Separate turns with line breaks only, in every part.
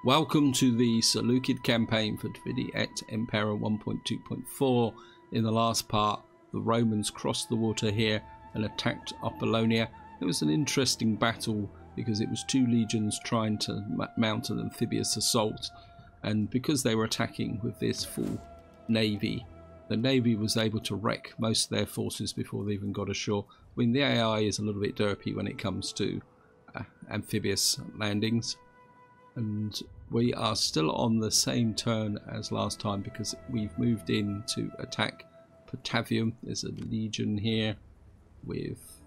Welcome to the Seleucid campaign for the Et Impera 1.2.4. In the last part, the Romans crossed the water here and attacked Apollonia. It was an interesting battle because it was two legions trying to mount an amphibious assault, and because they were attacking with this full navy, the navy was able to wreck most of their forces before they even got ashore. I mean, the AI is a little bit derpy when it comes to amphibious landings. And we are still on the same turn as last time because we've moved in to attack Patavium. There's a legion here with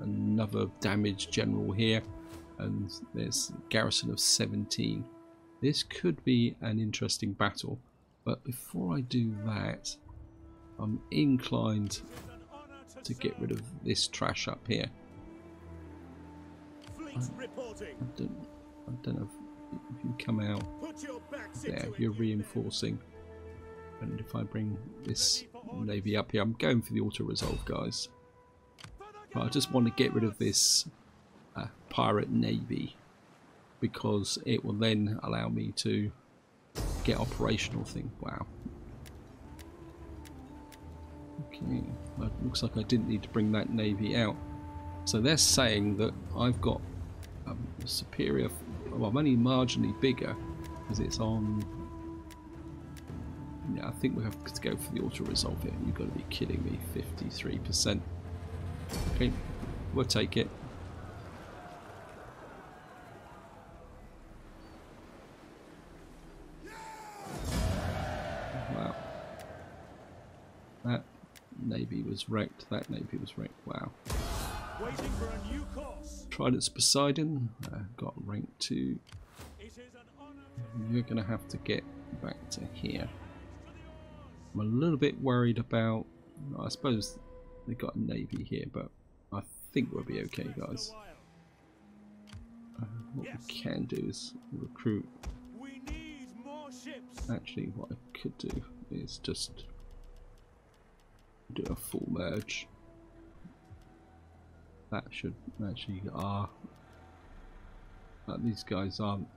another damaged general here, and there's a garrison of 17. This could be an interesting battle, but before I do that, I'm inclined to get rid of this trash up here. I don't know if you come out there, you're reinforcing, and if I bring this navy up here, I'm going for the auto resolve, guys. But I just want to get rid of this pirate navy because it will then allow me to get operational thing. Wow. Okay, well, it looks like I didn't need to bring that navy out. So they're saying that I've got a superior. Well, I'm only marginally bigger because it's on. Yeah, I think we have to go for the auto resolve here. You've got to be kidding me. 53%. Okay, we'll take it. Wow. That navy was wrecked. That navy was wrecked. Wow.
Waiting for a new course.
Trident's Poseidon, got rank 2. You're going to have to get back to here. I'm a little bit worried about, I suppose they've got a navy here, but I think we'll be okay, guys. What we can do is recruit. Actually, what I could do is just do a full merge. That should actually these guys aren't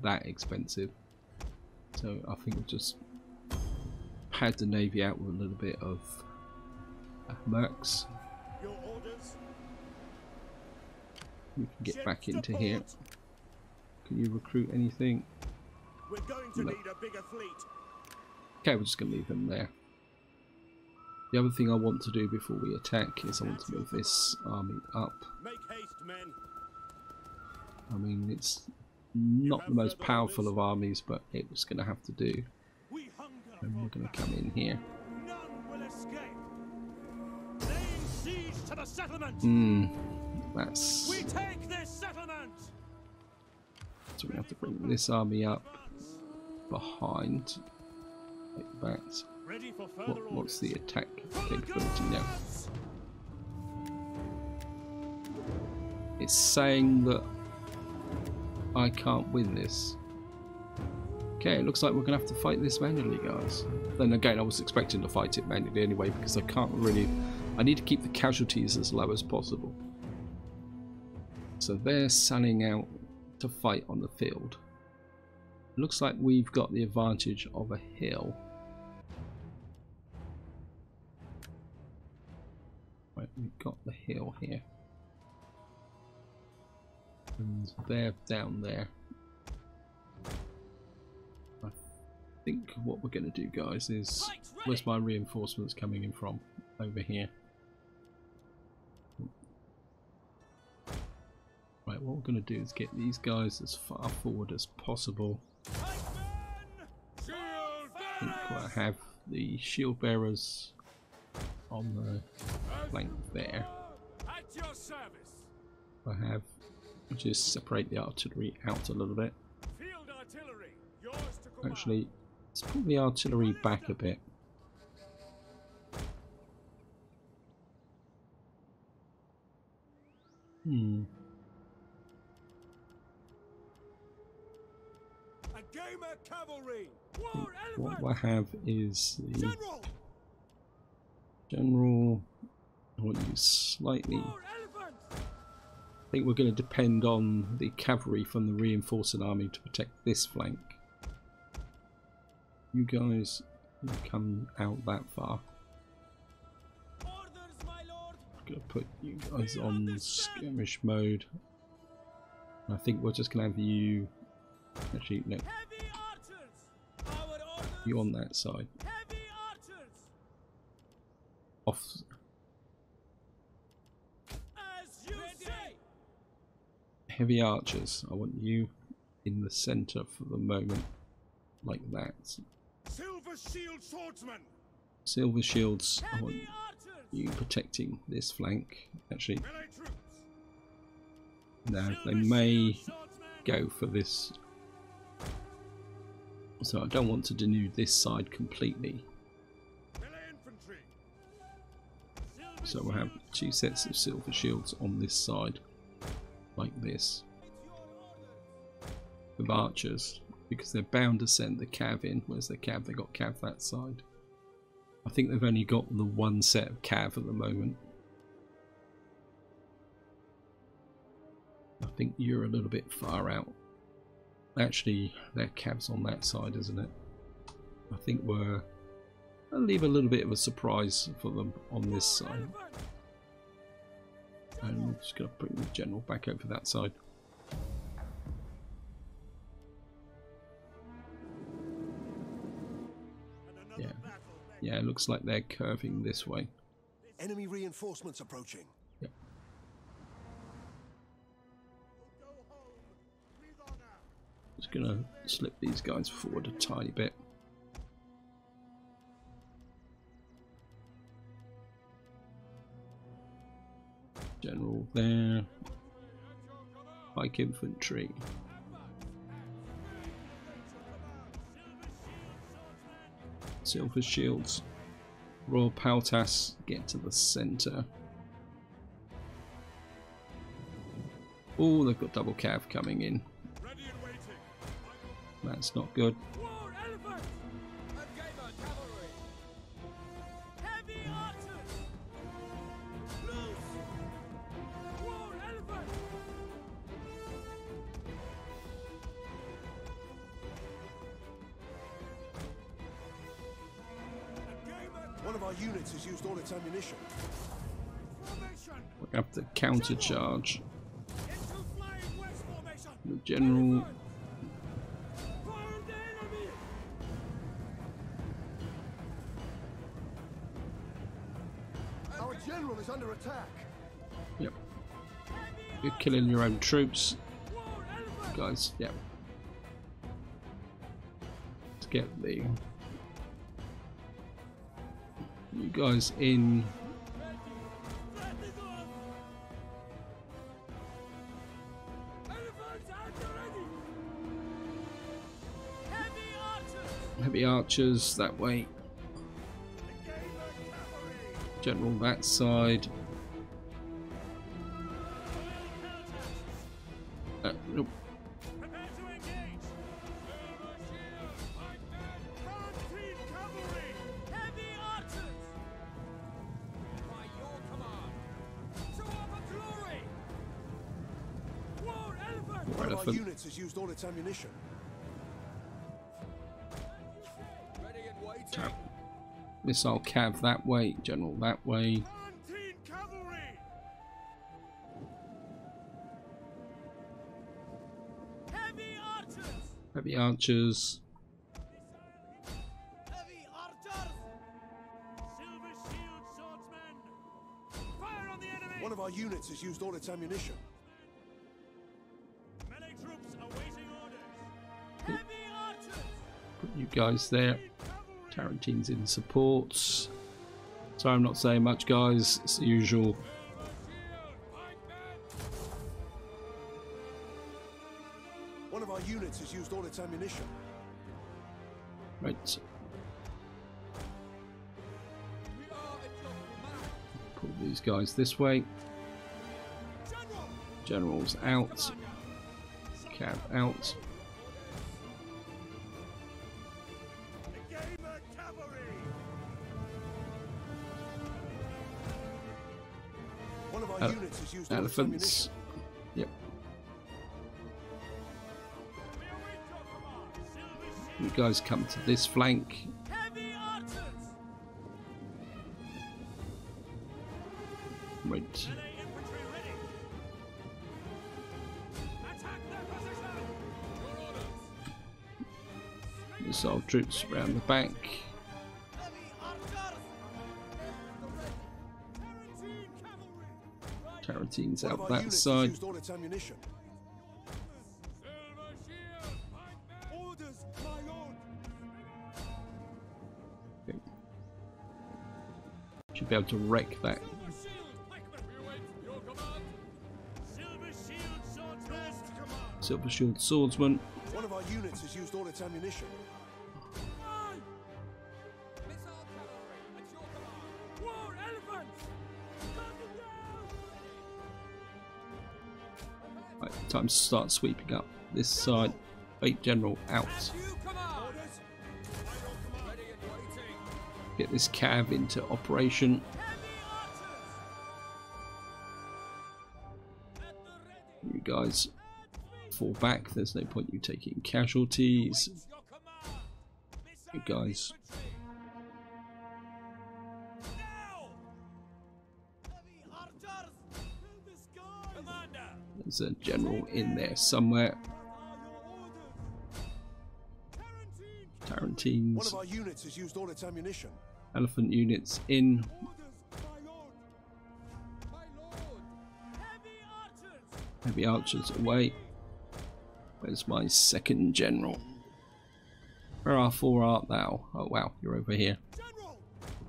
that expensive, so I think we'll just pad the navy out with a little bit of mercs.
Your orders.
We can get back into here. Can you recruit anything?
We're going to need a bigger fleet.
Okay, we're just going to leave them there. The other thing I want to do before we attack is I want to move this army up.
Make haste, men.
I mean, it's not the most powerful of armies, but it was going to have to do. And we're going to come in here.
None will escape. Laying siege to the settlement.
That's.
We take this settlement.
So we have to bring this army up behind, like that. What's the attack capability now? It's saying that I can't win this. Okay, it looks like we're gonna have to fight this manually, guys. Then again, I was expecting to fight it manually anyway because I can't really. I need to keep the casualties as low as possible. So they're selling out to fight on the field. Looks like we've got the advantage of a hill. Right, we've got the hill here, and they're down there. I think what we're going to do, guys, is where's my reinforcements coming in from? Over here. Right, what we're going to do is get these guys as far forward as possible. I think I have the shield bearers on the flank there. I have just separate the artillery out a little bit. Actually, let's pull the artillery back a bit. What I have is the general. I want you slightly I think we're going to depend on the cavalry from the reinforcing army to protect this flank. You guys come out that far.
Orders, my lord.
I'm going to put you guys on skirmish mode. I think we're just going to have you... Actually, no.
Heavy archers. Our orders.
You on that side.
Heavy archers.
Off.
As you say.
Heavy archers. I want you in the centre for the moment. Like that.
Silver shield swordsman.
Silver shields. I want
Heavy archers.
you protecting this flank. Actually,
Melee troops.
no, they
Silver
may
shield swordsman.
go for this. So I don't want to denude this side completely.
Melee infantry. Silver
So we'll have
shield.
two sets of silver shields on this side. Like this. With archers. Because they're bound to send the cav in. Where's the cav? They got cav that side. I think they've only got the one set of cav at the moment. I think you're a little bit far out. Actually, their cav's on that side, isn't it? I think I'll leave a little bit of a surprise for them on this side. And I'm just going to bring the general back over that side. Yeah. Yeah, it looks like they're curving this way.
Enemy reinforcements approaching.
Yep. Just gonna slip these guys forward a tiny bit. General there. Pike infantry. Silver shields. Royal Pautas get to the centre. Oh, they've got double cav coming in.
Ready and waiting.
That's not good.
War elephant. And gamer cavalry. Heavy archers. Loose. War elephant.
One of our units has used all its ammunition.
Formation.
We have to counter charge.
Into flying west formation.
The general.
Find the enemy.
Our general is under attack.
Yep. You're killing your own troops,
War elephant.
guys. Yep. Let's get the. You guys in.
Threat is on. Elephants at the ready. Heavy archers.
Heavy archers that way.
The gamer cavalry.
General that side. Nope.
Prepare to engage. Silver shield. Fight them. Frontier cavalry. Heavy archers. By your command. To our glory. War elephant.
One of our
Elephant.
units has used all its ammunition.
Ready and waiting.
Tap. Missile cav that way. General that way.
Frontier cavalry. Heavy archers.
Heavy archers.
Heavy archers. Silver shield swordsmen. Fire on the enemy.
One of our units has used all its ammunition.
Melee troops awaiting orders. Heavy archers.
Put you guys there. Tarantine's in supports. Sorry, I'm not saying much, guys. It's the usual.
One of our units has used all its ammunition.
Right. Pull these guys this way. Generals out. Cav out.
The gamer cavalry.
One of our units has used all its
Elephants.
ammunition.
Yep. You guys come to this flank.
Heavy archers!
Right.
Melee infantry ready! Attack their position! Your orders!
Missile troops around the back.
Heavy archers! Tarantine cavalry!
Tarantines
One of
out
our
that
units has
side.
used all its ammunition.
Silver shield! Orders, my lord!
Okay. Should be able to wreck that.
Silver shield! Pikemen! We await your command! Silver shield, swordsman! Best command!
Silver Shield Swordsman.
One of our units has used all its ammunition.
Missile cavalry! At your command! War elephants! Cut them down!
Right, time to start sweeping up this side. Wait, General, out.
You command! Orders! By your command! Ready and waiting!
Get this cav into operation.
Heavy archers! At the ready!
You guys fall back. There's no point you taking casualties.
Your command!
You
Missile
guys.
infantry! Now! Heavy archers! In the sky! Commander!
There's a general in there somewhere.
What are your orders? Tarantine!
One
Tarantines.
of our units has used all its ammunition.
Elephant units in.
Orders, my lord! My lord! Heavy archers!
Heavy archers away. Where's my second general? Where art thou? Oh wow, you're over here.
General!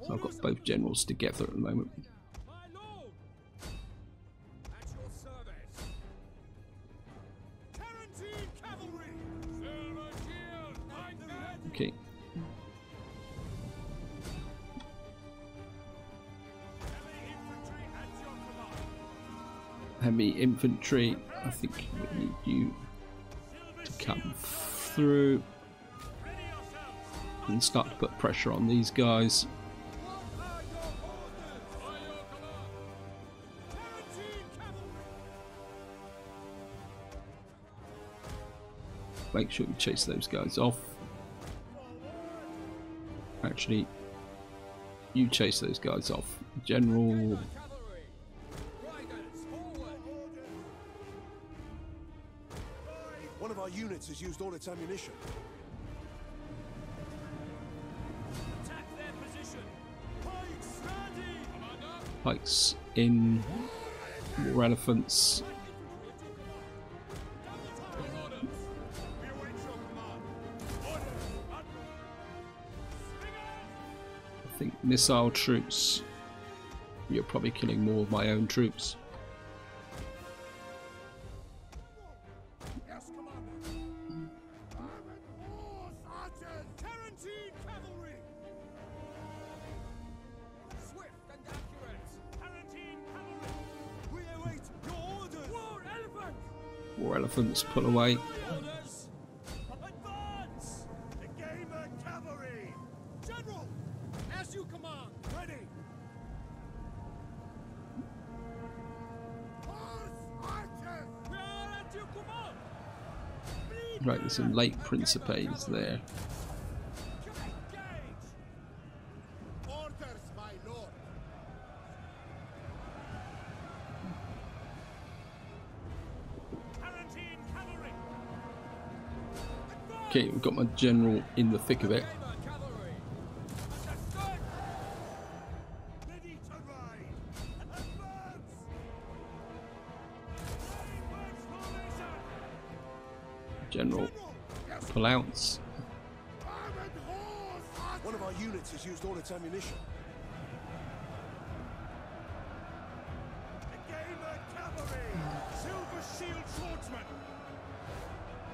So I've got both generals together at the moment.
My lord! At your service! Tarantine cavalry! Silver shield! Fight that!
Okay.
Heavy infantry at your command!
Heavy infantry. I think we need you to come through
Ready yourselves!
and start to put pressure on these guys.
What are your orders? By your command! Tarantine cavalry!
Make sure you chase those guys off. Actually, you chase those guys off. General.
Cavalry! Riders, forward!
One of our units has used all its ammunition.
Attack their position! Pikes ready! Commander!
Pikes in. War elephants.
We await your command! Orders!
I think missile troops. You're probably killing more of my own troops.
Yes, Commander! Tarantine cavalry! Swift and accurate! Tarantine cavalry! We await your orders! War elephants!
War elephants pull away.
Orders! Advance! The gamer cavalry! General! As you command! Ready! Horse archers! We are at your command!
Right, there's some late Principes there.
Engage! Orders, my lord! Tarantine cavalry!
Okay, we've got my general in the thick of it.
Gamer cavalry! Understood! Ready to ride! Advance! March formation!
General pull outs.
Armored horse!
One of our units has used all its ammunition.
The gamer cavalry! Silver shield swordsman!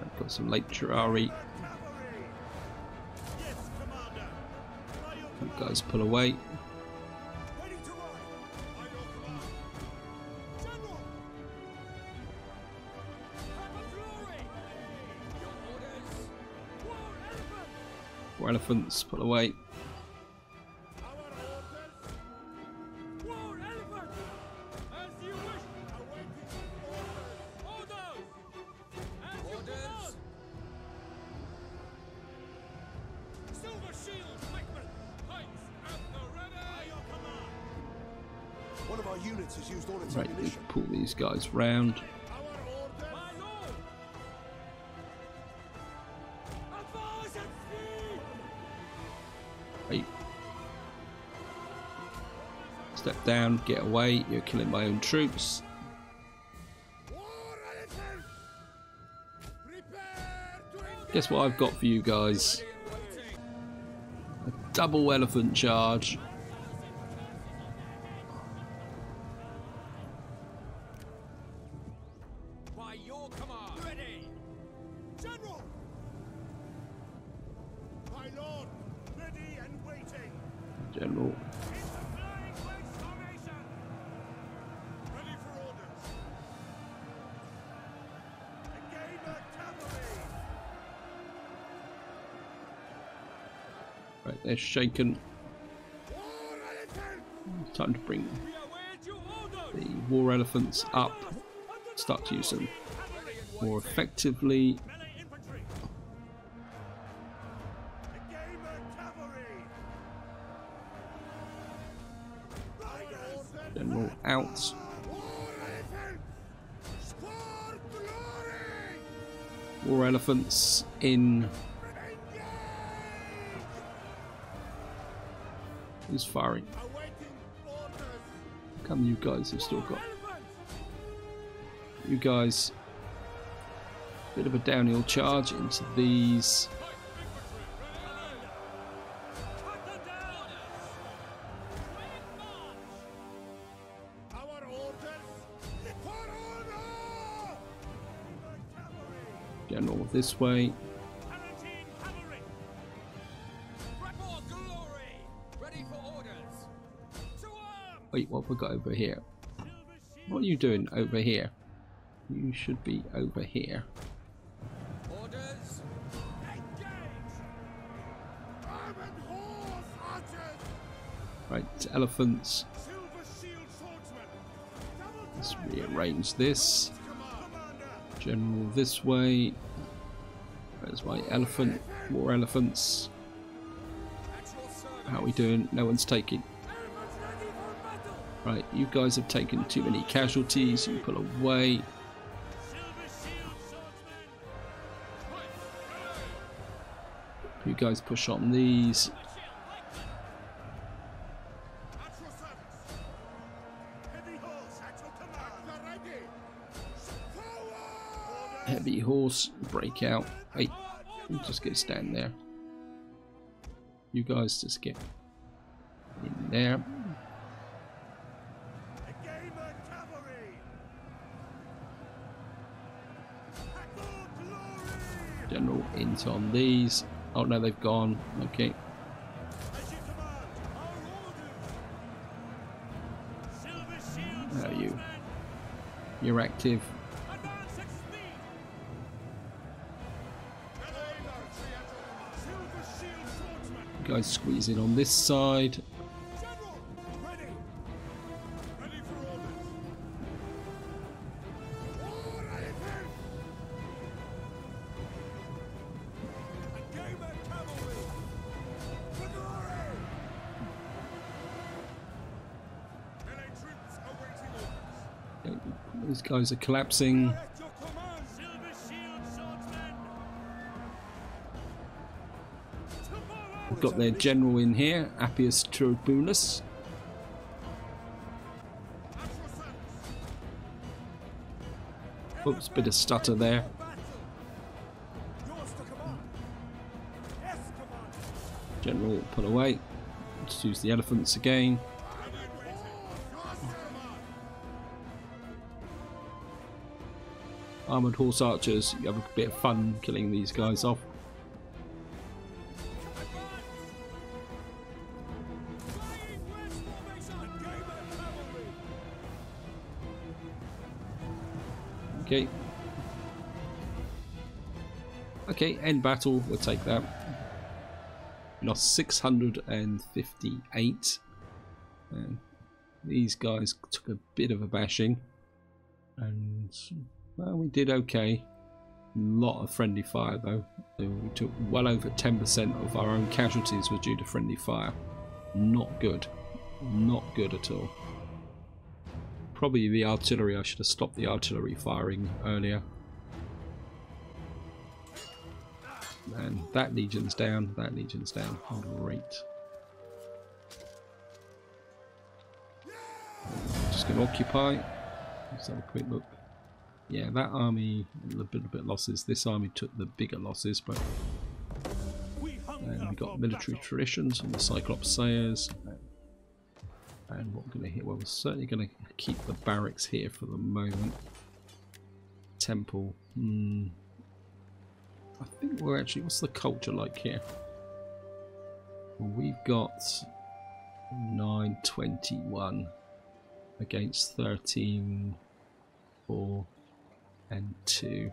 I've got some late Terrari.
Cavalry! Yes, commander! By your
You
command!
guys pull away.
Ready to ride! By your command! General! Have a glory! Your orders! War elephant!
War elephants pull away.
Our orders! War elephant! As you wish! Awaiting orders!
our units has used all its
Right, we
ammunition.
pull these guys round.
My lord! Advance at speed!
Right. Step down, get away. You're killing my own troops.
War elephant! Prepare to engage!
Guess what I've got for you guys? A double elephant charge.
By your command! Ready! General! My lord! Ready and waiting!
General.
It's a flying wing formation! Ready for orders! Engage the cavalry!
Right, they're shaken.
War elephant!
Time to bring
We await your orders!
the war elephants up. Start to use them more effectively.
Melee infantry! Engage the cavalry! Riders!
General out.
War elephant! Score glory!
War elephants in. Who's firing?
Awaiting orders!
Come, you guys have still got.
Elephants!
You guys. Bit of a downhill charge into these.
Cut them down! Our orders! For honor! Cavalry!
General this way.
Palatine cavalry! Report glory! Ready for orders! To arms!
Wait, what have we got over here?
Silver shield!
What are you doing over here? You should be over here.
Orders! Engage! Armored horse archers!
Right, elephants.
Silver shield swordsmen! Double
Let's
time!
rearrange this.
Commander!
General this way. There's my elephant. More elephants.
At your service!
How are we doing? No one's taking.
Elephants ready for battle!
Right, you guys have taken too many casualties. You pull away.
Silver shield swordsmen!
You guys push on these.
At your service! Heavy horse at your command! Ready! Forward!
Heavy horse. Break out. Hey, you just get stand there. You guys just get in there.
Engage the cavalry! Tackle glory!
General into on these. Oh no, they've gone. Okay.
As you command! Our orders! Silver shield
How are you?
swordsmen!
You're active.
Advance at speed! Silver shield swordsmen!
You guys squeeze in on this side.
General! Ready! Ready for orders! War elephant! Engage the cavalry! For glory! Melee troops awaiting orders!
These guys are collapsing.
At your command! Silver shield swordsmen! Tomorrow!
We've got their general in here, Appius Tribunus.
At your service!
Oops, bit of stutter there.
Yours to command! Yes, commander!
General, pull away. Let's use the elephants again. Armoured horse archers, you have a bit of fun killing these guys off. Okay. Okay, end battle, we'll take that. Lost 658. And these guys took a bit of a bashing. And well, we did okay. A lot of friendly fire though. We took well over 10% of our own casualties were due to friendly fire. Not good. Not good at all. Probably the artillery. I should have stopped the artillery firing earlier. And that legion's down. That legion's down. Great. Just going to occupy. Let's have a quick look. Yeah, that army a little bit losses. This army took the bigger losses, but and we got military traditions on the Cyclops Sayers. And what we're going to hit? Well, we're certainly going to keep the barracks here for the moment. Temple. I think we're actually. What's the culture like here? Well, we've got 921 against 13, 4, and 2.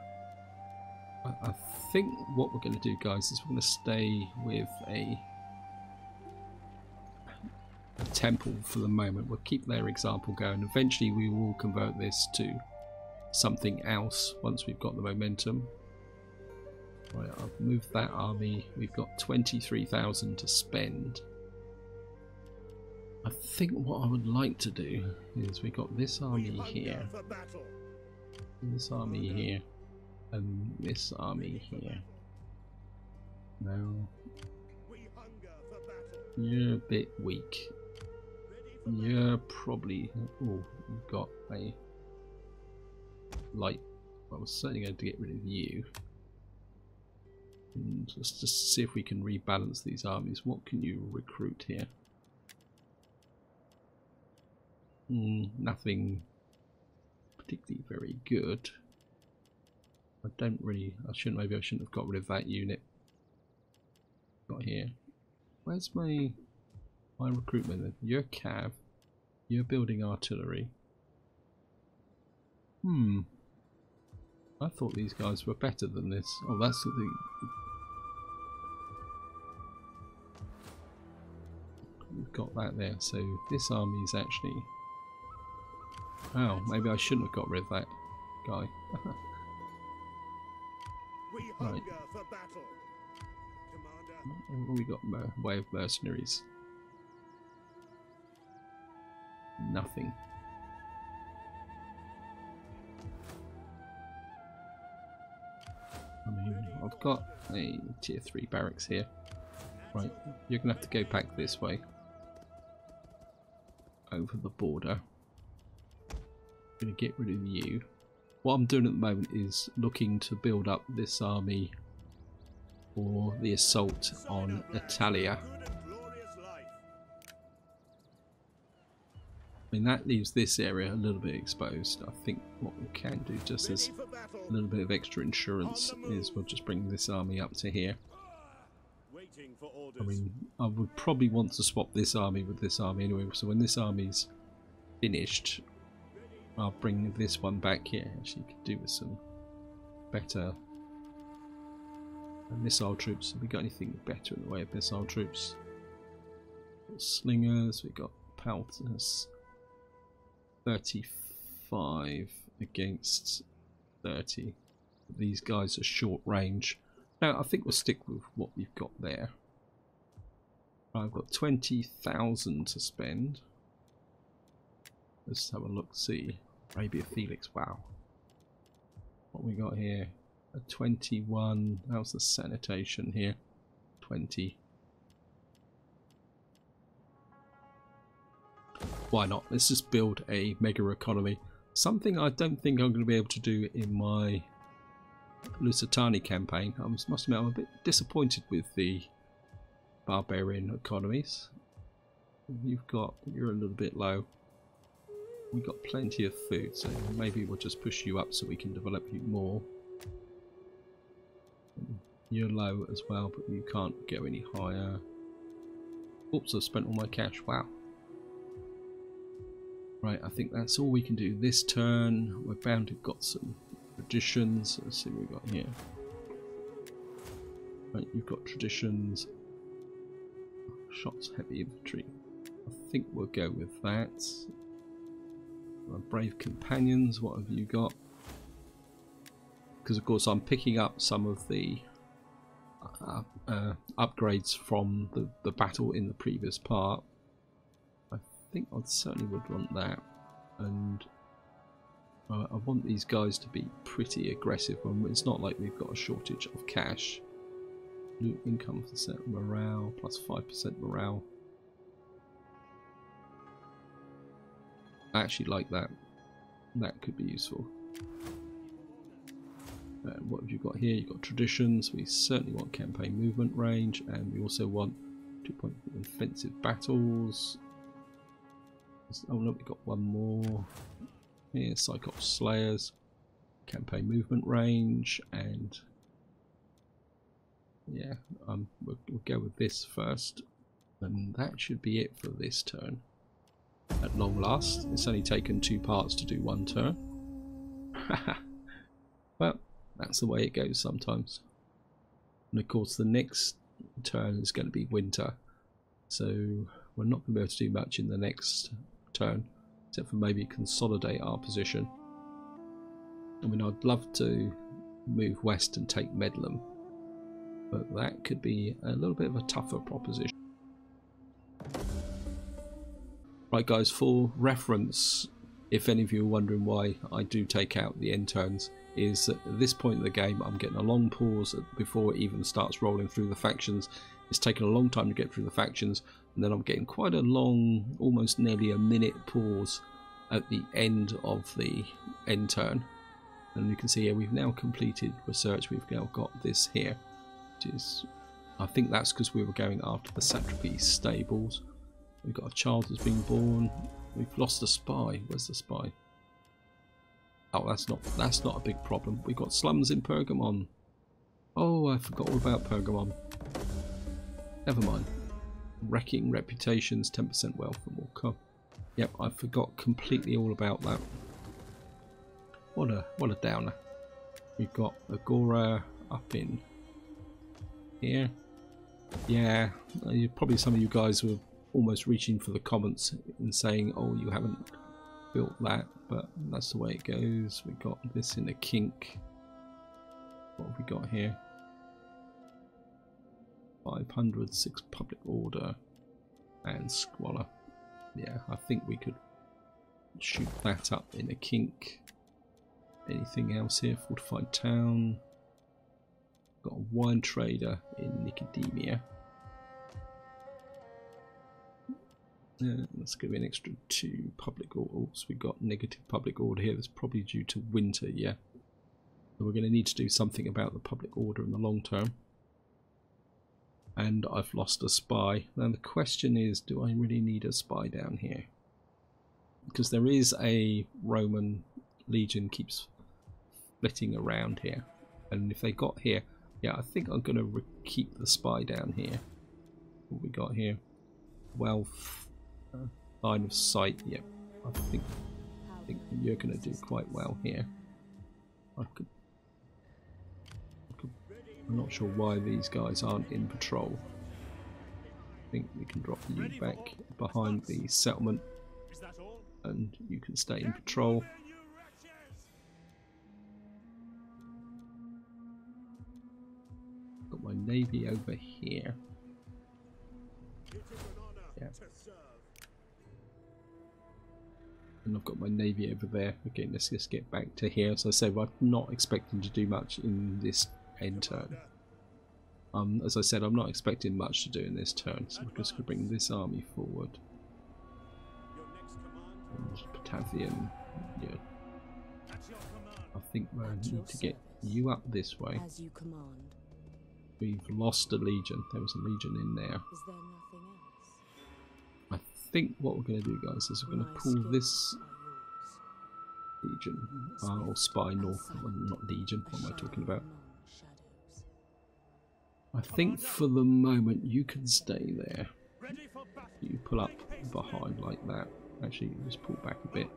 I think what we're going to do, guys, is we're going to stay with a temple for the moment. We'll keep their example going. Eventually we will convert this to something else once we've got the momentum. Right, I've moved that army. We've got 23,000 to spend. I think what I would like to do is we've got this army here, this army here, and this army here. Now, you're a bit weak. You're probably... Oh, we've got a light. Well, we're certainly going to get rid of you. And let's just see if we can rebalance these armies. What can you recruit here? Nothing particularly very good. Maybe I shouldn't have got rid of that unit. Got here. Where's my recruitment then? You're cav. You're building artillery. I thought these guys were better than this. Oh, that's the... We've got that there. So this army is actually... Oh, maybe I shouldn't have got rid of that guy. Right. What have we got in the way of mercenaries? Nothing. I mean, I've got a tier 3 barracks here. Right, you're going to have to go back this way. Over the border. I'm going to get rid of you. What I'm doing at the moment is looking to build up this army for the assault on Italia. I mean, that leaves this area a little bit exposed. I think what we can do, just as a little bit of extra insurance, is we'll just bring this army up to here. I mean, I would probably want to swap this army with this army anyway, so when this army's finished, I'll bring this one back here. Actually, you could do with some better missile troops. Have we got anything better in the way of missile troops? We've got slingers, we've got pelters. 35 against 30. These guys are short range. Now, I think we'll stick with what we've got there. I've got 20,000 to spend. Let's have a look, see. Arabia Felix, wow. What we got here? A 21. How's the sanitation here? 20. Why not? Let's just build a mega economy. Something I don't think I'm going to be able to do in my Lusitani campaign. I must admit I'm a bit disappointed with the barbarian economies. You're a little bit low. We've got plenty of food, so maybe we'll just push you up so we can develop you more. You're low as well, but you can't go any higher. Oops, I've spent all my cash. Wow. Right, I think that's all we can do this turn. We're bound to have got some traditions. Let's see what we've got here. Right, you've got traditions. Shots, heavy infantry. I think we'll go with that. Brave companions, what have you got? Because of course I'm picking up some of the upgrades from the battle in the previous part. I think I certainly would want that. and I want these guys to be pretty aggressive. It's not like we've got a shortage of cash. Loot income % morale plus 5% morale. I actually like that. That could be useful. What have you got here? You've got traditions. We certainly want campaign movement range, and we also want 2-point offensive battles. Oh no, we've got one more. Here, Cyclops Slayers, campaign movement range, and yeah, we'll go with this first, and that should be it for this turn. At long last, it's only taken 2 parts to do 1 turn. Well, that's the way it goes sometimes. And of course, the next turn is going to be winter, so we're not going to be able to do much in the next turn, except for maybe consolidate our position. I mean, I'd love to move west and take Medlem, but that could be a little bit of a tougher proposition. Right guys, for reference, if any of you are wondering why I do take out the end turns, is at this point in the game I'm getting a long pause before it even starts rolling through the factions. It's taken a long time to get through the factions, and then I'm getting quite a long, almost nearly a minute pause at the end of the end turn. And you can see here we've now completed research. We've now got this here, which is, I think that's because we were going after the Satrapy stables. We've got a child that's been born. We've lost a spy. Where's the spy? Oh, that's not a big problem. We've got slums in Pergamon. Oh, I forgot all about Pergamon. Never mind. Wrecking reputations, 10% wealth and more come. Yep, I forgot completely all about that. What a downer. We've got Agora up in here. Yeah, probably some of you guys were almost reaching for the comments and saying, oh, you haven't built that, but that's the way it goes. We got this in a kink. What have we got here? 500, 6 public order and squalor. Yeah, I think we could shoot that up in a kink. Anything else here? Fortified town. Got a wine trader in Nicodemia. Let's give it an extra 2 public orders. We've got negative public order here. That's probably due to winter, yeah. So we're going to need to do something about the public order in the long term. And I've lost a spy. Now the question is, do I really need a spy down here? Because there is a Roman legion keeps flitting around here. And if they got here, yeah, I think I'm going to keep the spy down here. What we got here? Wealth. Line of sight, yeah. I think you're going to do quite well here. I'm not sure why these guys aren't in patrol. I think we can drop you back behind the settlement and you can stay in patrol. Got my navy over here. Yeah. And I've got my navy over there. Okay, let's just get back to here. As I say, I'm not expecting to do much in this end turn. As I said, I'm not expecting much to do in this turn, so we're just going to bring this army forward. And Patavium, yeah. I think we need to get you up this way. We've lost a legion. There was a legion in there. I think what we're going to do, guys, is we're going to pull this legion, or spy north, well, not legion, what am I talking about? I think for the moment you can stay there. You pull up behind like that. Actually, just pull back a bit.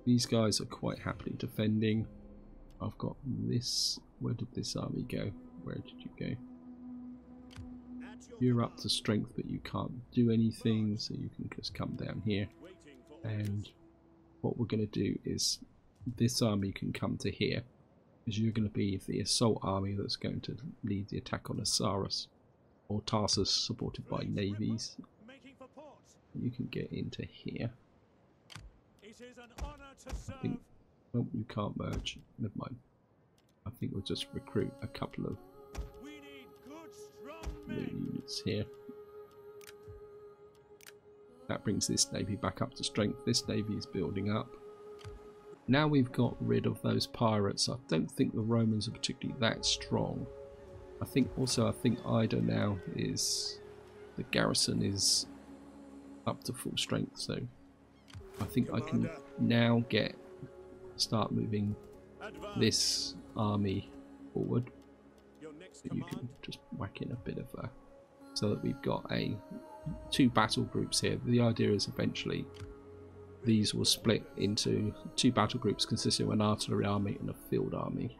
These guys are quite happily defending. I've got this. Where did this army go? Where did you go? You're up to strength, but you can't do anything, so you can just come down here. And what we're going to do is this army can come to here, because you're going to be the assault army that's going to lead the attack on Osiris, or Tarsus, supported by navies. You can get into here.
It is an honor to serve.
I think, oh, you can't merge. Never mind. I think we'll just recruit a couple of
We need good, strong
new
men.
units here. That brings this navy back up to strength. This navy is building up. Now we've got rid of those pirates. I don't think the Romans are particularly that strong. I think Ida now is, the garrison is up to full strength, so I think I can now start moving
Advance.
this army forward.
Your next
You can
command.
just whack in a bit of so that we've got two battle groups here. The idea is eventually these will split into two battle groups consisting of an artillery army and a field army.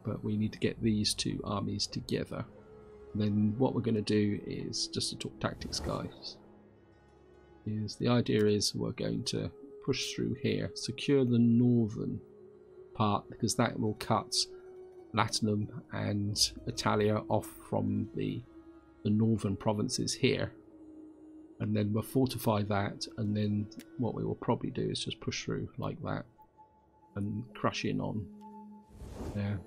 But we need to get these two armies together. And then what we're going to do is, just to talk tactics, guys, is the idea is we're going to push through here, secure the northern part, because that will cut Latinum and Italia off from the northern provinces here, and then we'll fortify that, and then what we will probably do is just push through like that and crush in on there.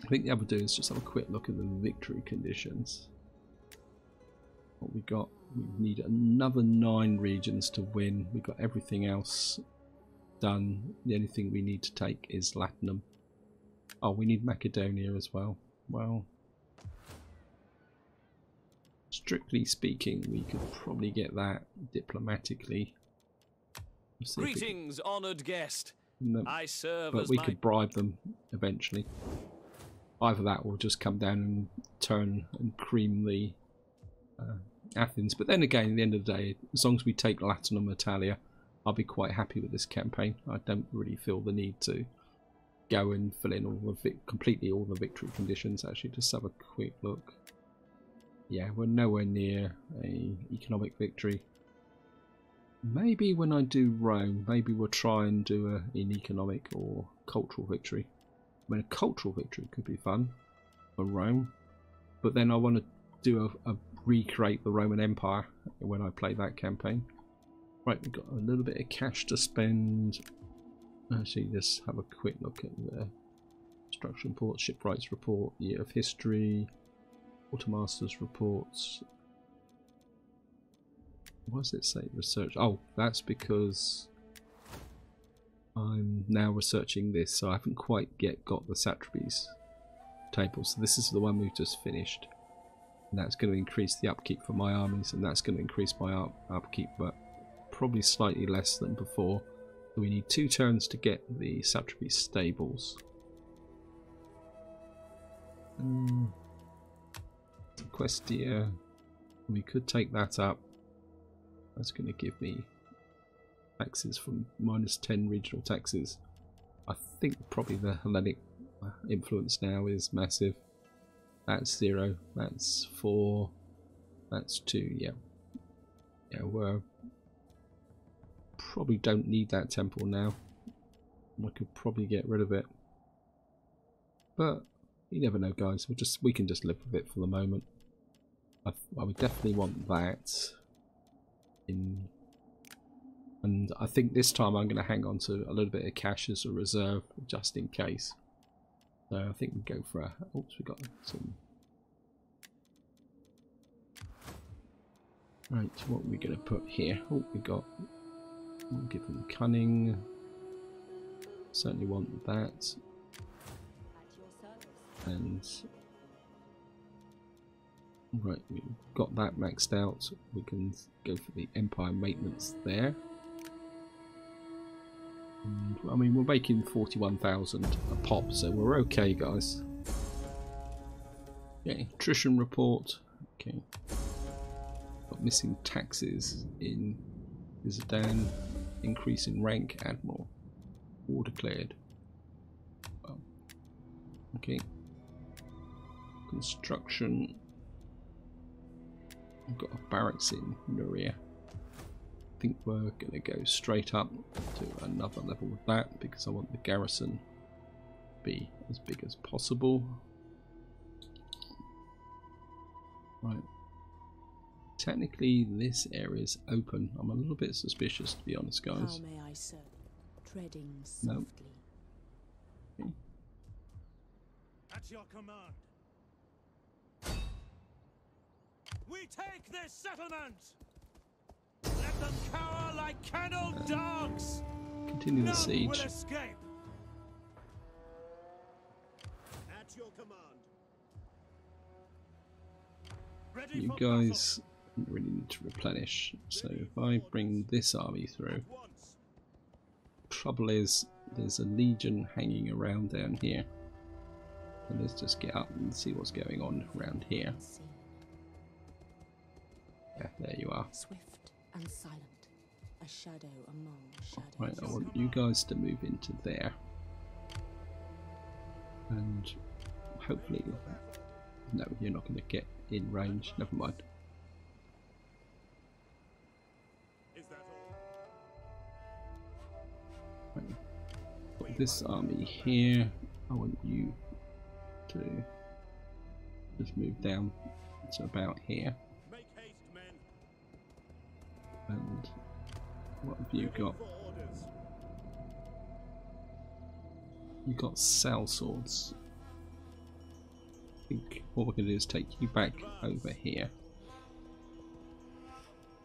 I think the other do is just have a quick look at the victory conditions. What we got, we need another 9 regions to win. We've got everything else done. The only thing we need to take is Latinum. Oh, we need Macedonia as well. Well, strictly speaking, we could probably get that diplomatically.
Greetings, honored guest.
No,
I serve
but
as
we
my
could bribe them eventually. Either that will just come down and turn and cream the Athens. But then again, at the end of the day, as long as we take Latinum Italia, I'll be quite happy with this campaign. I don't really feel the need to go and fill in completely all the victory conditions. Actually, just have a quick look. Yeah, we're nowhere near a economic victory. Maybe when I do Rome, maybe we'll try and do an economic or cultural victory. I mean, a cultural victory could be fun for Rome, but then I want to do recreate the Roman Empire when I play that campaign. Right, we've got a little bit of cash to spend. Actually, just have a quick look at the construction report, shipwrights report, year of history, quartermasters reports. What does it say? Research. Oh, that's because I'm now researching this, so I haven't quite yet got the satrapies table. So this is the one we've just finished, and that's going to increase the upkeep for my armies, and that's going to increase my upkeep, but probably slightly less than before. So we need 2 turns to get the satrapy stables. Questia, we could take that up. That's going to give me taxes from -10 regional taxes. I think probably the Hellenic influence now is massive. That's 0, that's 4, that's 2, yeah. Yeah, we're probably don't need that temple now. I could probably get rid of it. But you never know, guys. We can just live with it for the moment. I would definitely want that in, and I think this time I'm going to hang on to a little bit of cash as a reserve just in case. So I think we go for a. Oops, we got some. Right, what are we going to put here? Oh, we got. We'll give them cunning. Certainly want that. And right, we've got that maxed out. We can go for the empire maintenance there. And, I mean, we're making 41,000 a pop, so we're okay, guys. Okay, attrition report. Okay, got missing taxes in Izadan. Increase in rank, admiral. War declared. Well, okay. Construction. We've got a barracks in Nuria. I think we're going to go straight up to another level with that because I want the garrison to be as big as possible. Right. technically this area is open. I'm a little bit suspicious, to be honest, guys.
How may I serve? Treading
No.
softly.
Okay.
At your command. We take this settlement. Let them cower like kennelled dogs.
Continue the
None
siege.
will escape.
At your command.
Ready
You
for
guys really need to replenish. So if I bring this army through,
battle. Once.
trouble is there's a legion hanging around down here. So let's just get up and see what's going on around here.
Unseen.
Yeah, there you are.
Swift and silent. A shadow among shadows.
Right, I want you guys to move into there. And hopefully... No, you're not going to get in range. Never mind.
Is that all?
Right. Put this army here. I want you to just move down to about here.
Make haste, men.
And what have you got?
For orders.
You got cell swords. I think what we're going to do is take you back over here.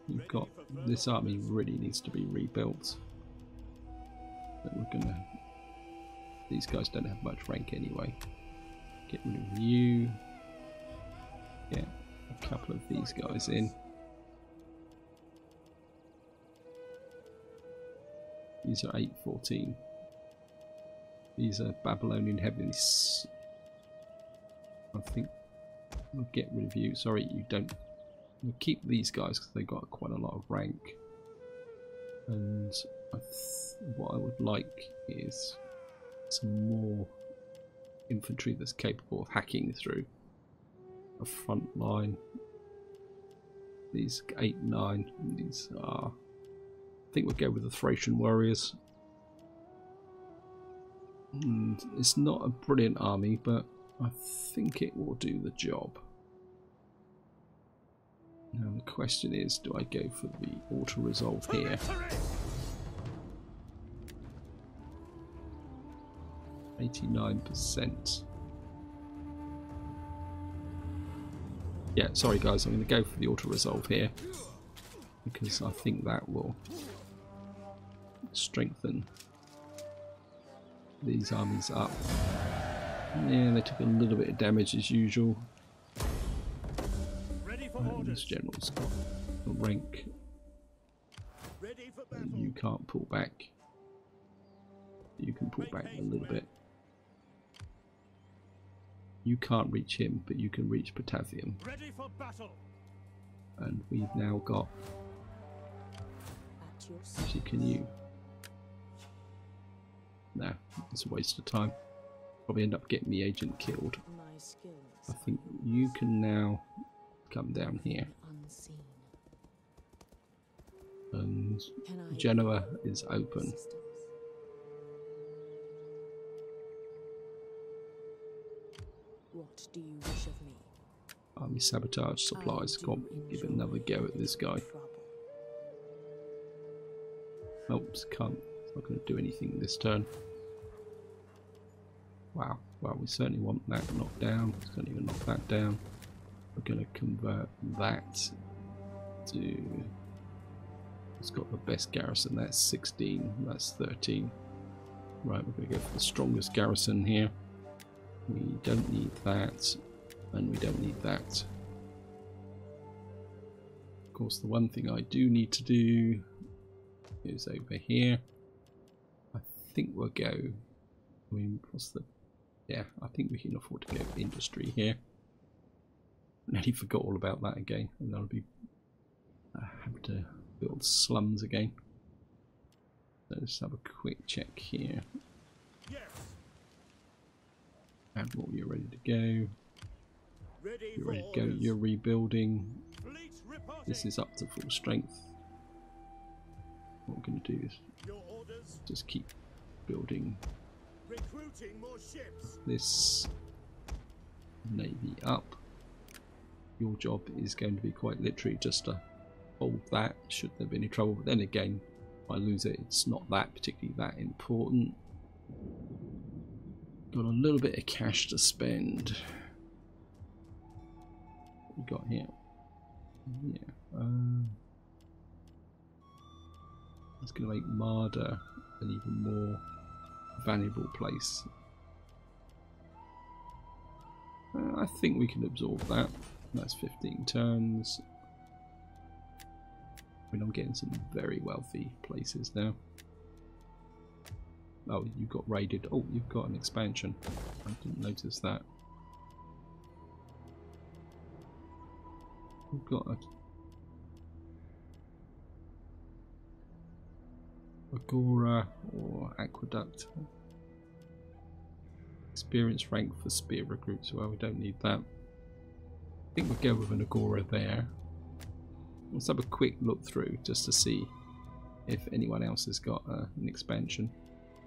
You've got this army really needs to be rebuilt. But we're gonna. These guys don't have much rank anyway. Get rid of you. Get a couple of these guys in. These are 814. These are Babylonian heavies. I think we'll get rid of you. Sorry, you don't. We'll keep these guys because they got quite a lot of rank. And what I would like is some more infantry that's capable of hacking through a front line. These 8, 9. These are. I think we'll go with the Thracian warriors. And it's not a brilliant army, but I think it will do the job. Now the question is, do I go for the auto resolve here? 89%. Yeah, sorry guys, I'm going to go for the auto resolve here because I think that will strengthen these armies up. Yeah, they took a little bit of damage as usual.
Ready for
This
orders.
general's got a rank
Ready for
and
battle.
you can't pull back. You can pull back a little bit. You can't reach him, but you can reach Patavium.
Ready for battle.
And we've now got,
At your
actually can you? No, it's a waste of time. Probably end up getting the agent killed.
my skills.
I think you can now come down here.
Unseen.
And
Can I
Genoa is open.
assistance? What do you wish of me?
Army sabotage supplies. Come on, give it another go at this guy. Oops, can't. It's not going to do anything this turn. Wow. Well, we certainly want that knocked down. It's not even knock that down. We're going to convert that to. It's got the best garrison. That's 16. That's 13. Right, we're going to go for the strongest garrison here. We don't need that, and we don't need that. Of course, the one thing I do need to do is over here. I think we'll go. I mean, what's the? Yeah, I think we can afford to go industry here. I nearly forgot all about that again, and that'll be. I have to build slums again. So let's have a quick check here.
Yes.
Admiral, you're ready to go.
Ready
You're
for
ready to go.
orders.
You're rebuilding.
Fleet reporting.
This is up to full strength. What we're going to do is
Your orders.
just keep building
Recruiting more ships.
this navy up. your job is going to be quite literally just to hold that should there be any trouble. But then again, if I lose it, it's not that particularly that important. Got a little bit of cash to spend. What we got here? Yeah, it's going to make Marder an even more valuable place. I think we can absorb that. That's 15 turns. I mean, I'm getting some very wealthy places now. Oh, you got raided. Oh, you've got an expansion. I didn't notice that. We've got a Agora or Aqueduct. Experience rank for spear recruits. Well, we don't need that. I think we'll go with an Agora there. Let's have a quick look through just to see if anyone else has got an expansion.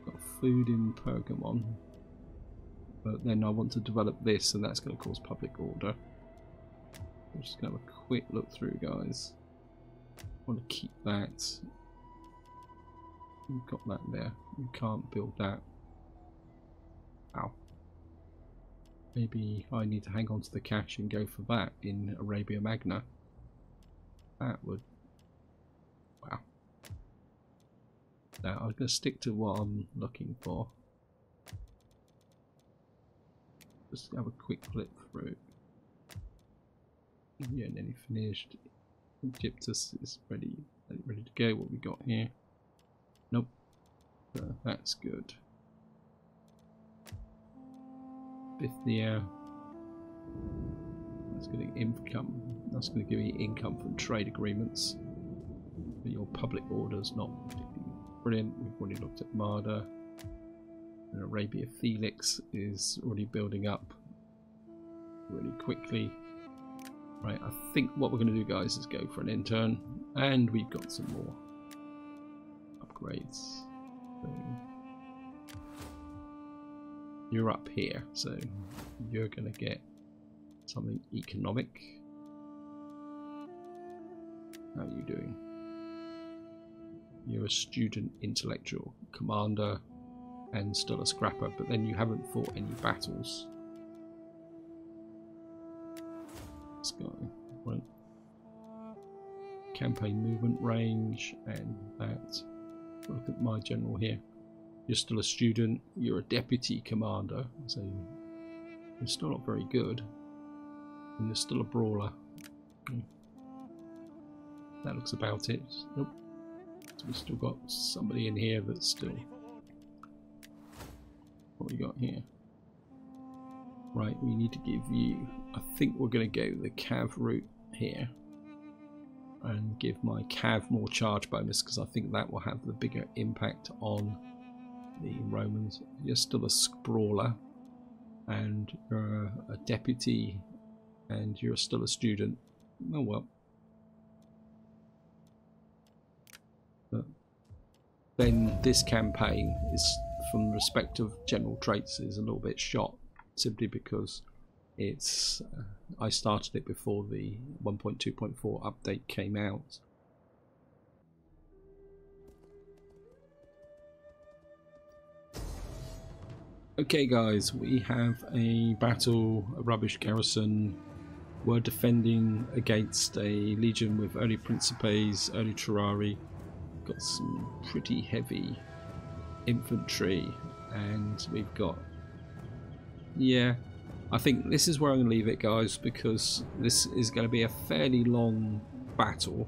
Got food in Pergamon, but then I want to develop this, and that's going to cause public order. I'm just going to have a quick look through, guys. I want to keep that. We've got that there. We can't build that. Ow. Maybe I need to hang on to the cash and go for that in Arabia Magna. That would... wow. Now I'm going to stick to what I'm looking for. Just have a quick flip through. Yeah, nearly finished. Egyptus is ready to go. What we got here? Nope. That's good. Bithynia. That's going to income. That's going to give you income from trade agreements. But your public orders not particularly brilliant. We've already looked at Marder. And Arabia Felix is already building up really quickly. Right, I think what we're going to do, guys, is go for an intern, and we've got some more upgrades. So you're up here, so you're going to get something economic. How are you doing? You're a student intellectual commander and still a scrapper, but then you haven't fought any battles. This guy, right? Campaign movement range, and that. Look at my general here. You're still a student, you're a deputy commander, so you're still not very good. And you're still a brawler. That looks about it. Nope. So we've still got somebody in here that's still... what we got here? Right, we need to give you... I think we're going to go the Cav route here. And give my Cav more charge bonus, because I think that will have the bigger impact on the Romans. You're still a brawler. And you're a deputy. And you're still a student. Oh well. But then this campaign is, from respect of general traits, is a little bit shot, simply because it's I started it before the 1.2.4 update came out. Okay guys, we have a battle, a rubbish garrison. We're defending against a legion with early Principes, early Terrari. Got some pretty heavy infantry, and we've got... yeah, I think this is where I'm going to leave it, guys, because this is going to be a fairly long battle,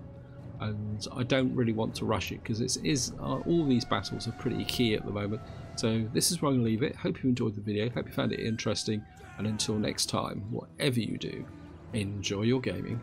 and I don't really want to rush it, because all these battles are pretty key at the moment. So this is where I'm going to leave it. Hope you enjoyed the video, hope you found it interesting, and until next time, whatever you do, enjoy your gaming.